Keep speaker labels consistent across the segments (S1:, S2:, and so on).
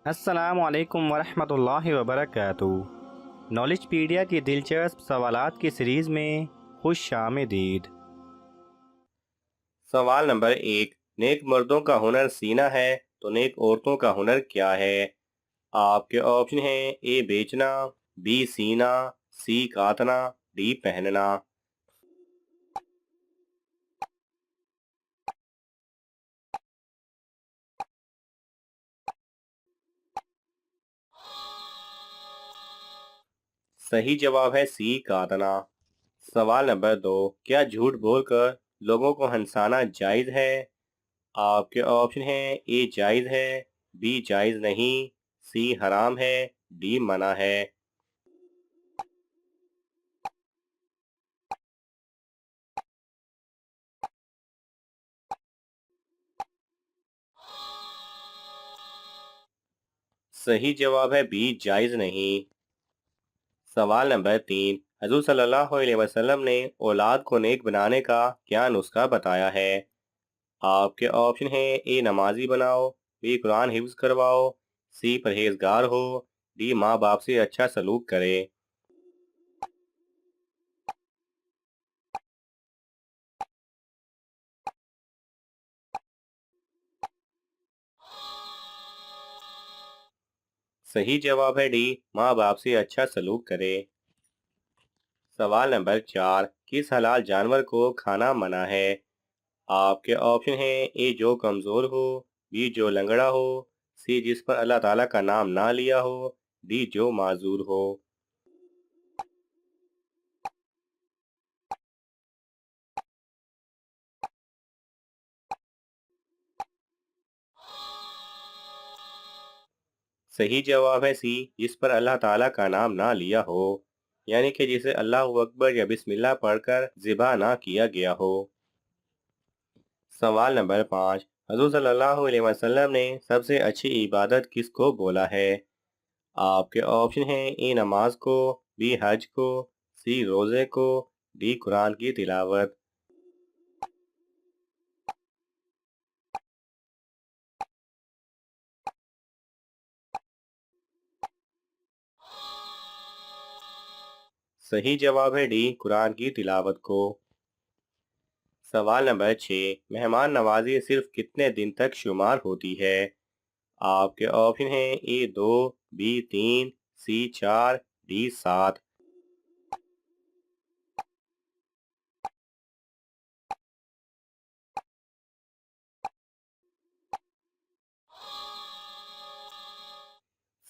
S1: السلام علیکم ورحمۃ اللہ وبرکاتہ۔ نالج پیڈیا کی دلچسپ سوالات کی سیریز میں خوش آمدید۔
S2: سوال نمبر 1، نیک مردوں کا ہنر سینا ہے تو نیک عورتوں کا ہنر کیا ہے؟ آپ کے آپشن ہیں: اے بیچنا، بی سینا، سی کاتنا، ڈی پہننا۔ صحیح جواب ہے سی کاتنا۔ سوال نمبر 2، کیا جھوٹ بول کر لوگوں کو ہنسانا جائز ہے؟ آپ کے آپشن ہیں: اے جائز ہے، بی جائز نہیں، سی حرام ہے، ڈی منع ہے۔ صحیح جواب ہے بی جائز نہیں۔ سوال نمبر 3، حضور صلی اللہ علیہ وسلم نے اولاد کو نیک بنانے کا کیا نسخہ بتایا ہے؟ آپ کے آپشن ہیں: اے نمازی بناؤ، بی قرآن حفظ کرواؤ، سی پرہیزگار ہو، ڈی ماں باپ سے اچھا سلوک کرے۔ صحیح جواب ہے ڈی، ماں باپ سے اچھا سلوک کرے۔ سوال نمبر 4، کس حلال جانور کو کھانا منع ہے؟ آپ کے آپشن ہیں: اے جو کمزور ہو، بی جو لنگڑا ہو، سی جس پر اللہ تعالیٰ کا نام نہ لیا ہو، ڈی جو معذور ہو۔ صحیح جواب ہے سی، جس پر اللہ تعالیٰ کا نام نہ لیا ہو، یعنی کہ جسے اللہ اکبر یا بسم اللہ پڑھ کر ذبح نہ کیا گیا ہو۔ سوال نمبر 5، حضور صلی اللہ علیہ وسلم نے سب سے اچھی عبادت کس کو بولا ہے؟ آپ کے آپشن ہیں: اے نماز کو، بی حج کو، سی روزے کو، ڈی قرآن کی تلاوت۔ صحیح جواب ہے ڈی قرآن کی تلاوت کو۔ سوال نمبر 6، مہمان نوازی صرف کتنے دن تک شمار ہوتی ہے؟ آپ کے آپشن ہیں: اے 2، بی 3، سی 4، ڈی 7۔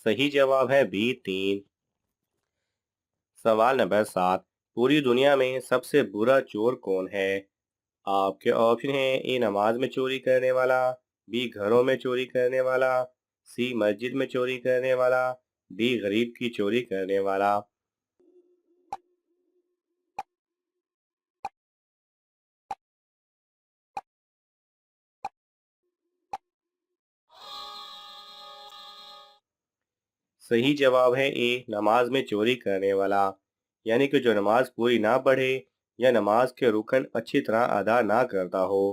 S2: صحیح جواب ہے بی 3۔ سوال نمبر 7، پوری دنیا میں سب سے برا چور کون ہے؟ آپ کے آپشن ہیں: اے نماز میں چوری کرنے والا، بی گھروں میں چوری کرنے والا، سی مسجد میں چوری کرنے والا، ڈی غریب کی چوری کرنے والا۔ صحیح جواب ہے اے نماز میں چوری کرنے والا، یعنی کہ جو نماز پوری نہ پڑھے یا نماز کے رکن اچھی طرح ادا نہ کرتا ہو۔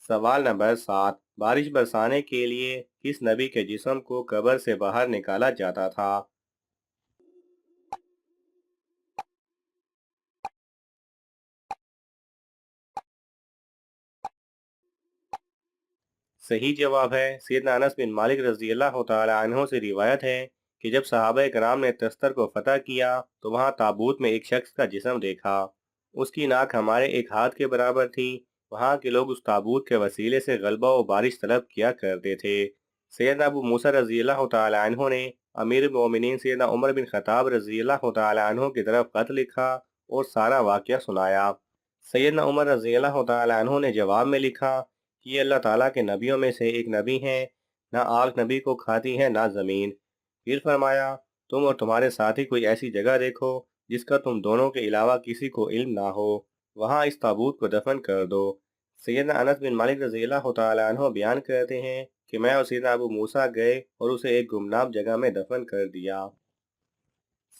S2: سوال نمبر 7، بارش برسانے کے لیے کس نبی کے جسم کو قبر سے باہر نکالا جاتا تھا؟ صحیح جواب ہے سیدنا انس بن مالک رضی اللہ تعالی عنہ سے روایت ہے کہ جب صحابہ کرام نے تستر کو فتح کیا تو وہاں تابوت میں ایک شخص کا جسم دیکھا۔ اس کی ناک ہمارے ایک ہاتھ کے برابر تھی۔ وہاں کے لوگ اس تابوت کے وسیلے سے غلبہ و بارش طلب کیا کرتے تھے۔ سیدنا ابو موسیٰ رضی اللہ تعالی عنہ نے امیر المومنین سیدنا عمر بن خطاب رضی اللہ تعالی عنہ کی طرف خط لکھا اور سارا واقعہ سنایا۔ سیدنا عمر رضی اللہ تعالی عنہ نے جواب میں لکھا کہ یہ اللہ تعالیٰ کے نبیوں میں سے ایک نبی ہیں، نہ آگ نبی کو کھاتی ہے نہ زمین۔ پھر فرمایا، تم اور تمہارے ساتھی کوئی ایسی جگہ دیکھو جس کا تم دونوں کے علاوہ کسی کو علم نہ ہو، وہاں اس تابوت کو دفن کر دو۔ سیدنا انس بن مالک رضی اللہ تعالی عنہ بیان کرتے ہیں کہ میں اور سیدنا ابو موسیٰ گئے اور اسے ایک گمنام جگہ میں دفن کر دیا۔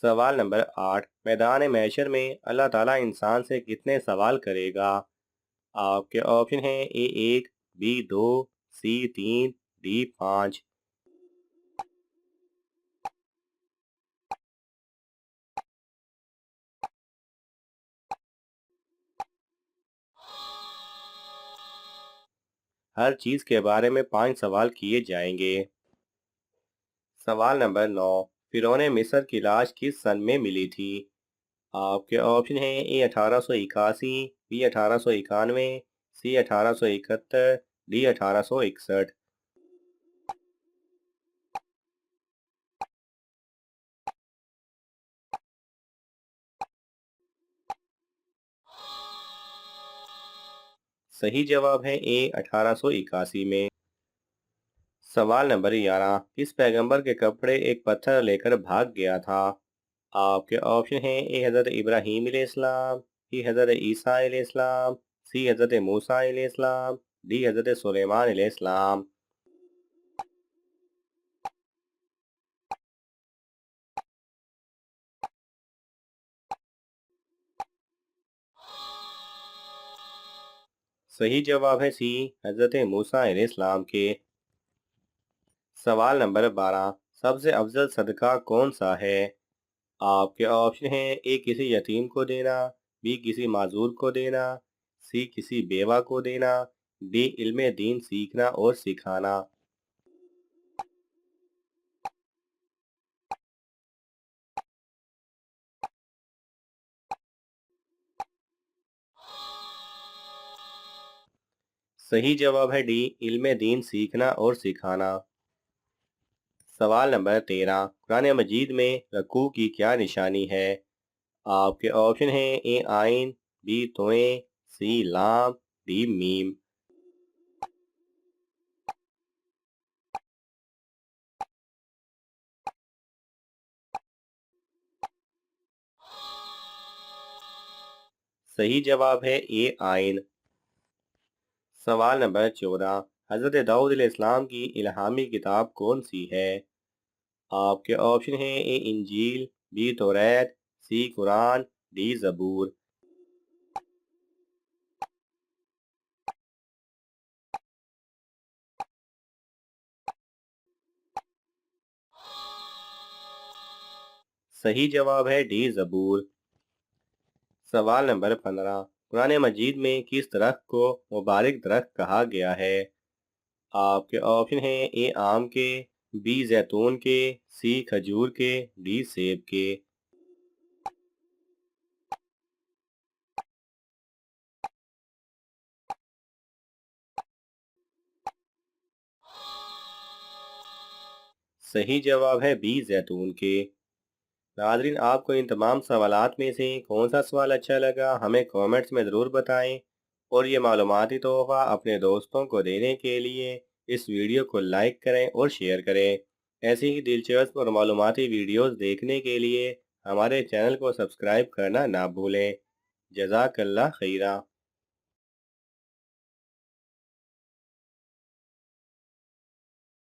S2: سوال نمبر 8، میدان محشر میں اللہ تعالیٰ انسان سے کتنے سوال کرے گا؟ آپ کے آپشن ہیں: اے 1، بی 2، سی 3، ڈی 5۔ ہر چیز کے بارے میں 5 سوال کیے جائیں گے۔ سوال نمبر 9، فرعون مصر کی لاش کس سن میں ملی تھی؟ آپ کے آپشن ہیں اے 1881، بی 1891، سی 1871، ڈی 1861۔ صحیح جواب ہے اے 1881 میں۔ سوال نمبر 11، کس پیغمبر کے کپڑے ایک پتھر لے کر بھاگ گیا تھا؟ آپ کے آپشن ہیں اے حضرت ابراہیم علیہ السلام، بی حضرت عیسیٰ علیہ السلام، سی حضرت موسیٰ علیہ السلام، ڈی حضرت سلیمان علیہ السلام۔ صحیح جواب ہے سی حضرت موسیٰ علیہ السلام کے۔ سوال نمبر 12، سب سے افضل صدقہ کون سا ہے؟ آپ کے آپشن ہیں اے کسی یتیم کو دینا، بی کسی معذور کو دینا، سی کسی بیوہ کو دینا، ڈی علم دین سیکھنا اور سکھانا۔ صحیح جواب ہے ڈی علم دین سیکھنا اور سکھانا۔ سوال نمبر 13، قرآن مجید میں رکوع کی کیا نشانی ہے؟ آپ کے آپشن ہیں اے آئین، بی توئیں، سی لام، ڈی میم۔ صحیح جواب ہے اے آئین۔ سوال نمبر 14، حضرت داؤد علیہ السلام کی الہامی کتاب کون سی ہے؟ آپ کے آپشن ہیں اے انجیل، be Tawrat, C Quran, D زبور۔ صحیح جواب ہے ڈی زبور۔ سوال نمبر 15، قرآن مجید میں کس درخت کو مبارک درخت کہا گیا ہے؟ آپ کے آپشن ہیں اے آم کے، بی زیتون کے، سی کھجور کے، ڈی سیب کے۔ صحیح جواب ہے بی زیتون کے۔ ناظرین، آپ کو ان تمام سوالات میں سے کون سا سوال اچھا لگا ہمیں کومنٹس میں ضرور بتائیں، اور یہ معلوماتی تحفہ اپنے دوستوں کو دینے کے لیے اس ویڈیو کو لائک کریں اور شیئر کریں۔ ایسی ہی دلچسپ اور معلوماتی ویڈیوز دیکھنے کے لیے ہمارے چینل کو سبسکرائب کرنا نہ بھولیں۔ جزاک اللہ خیرہ۔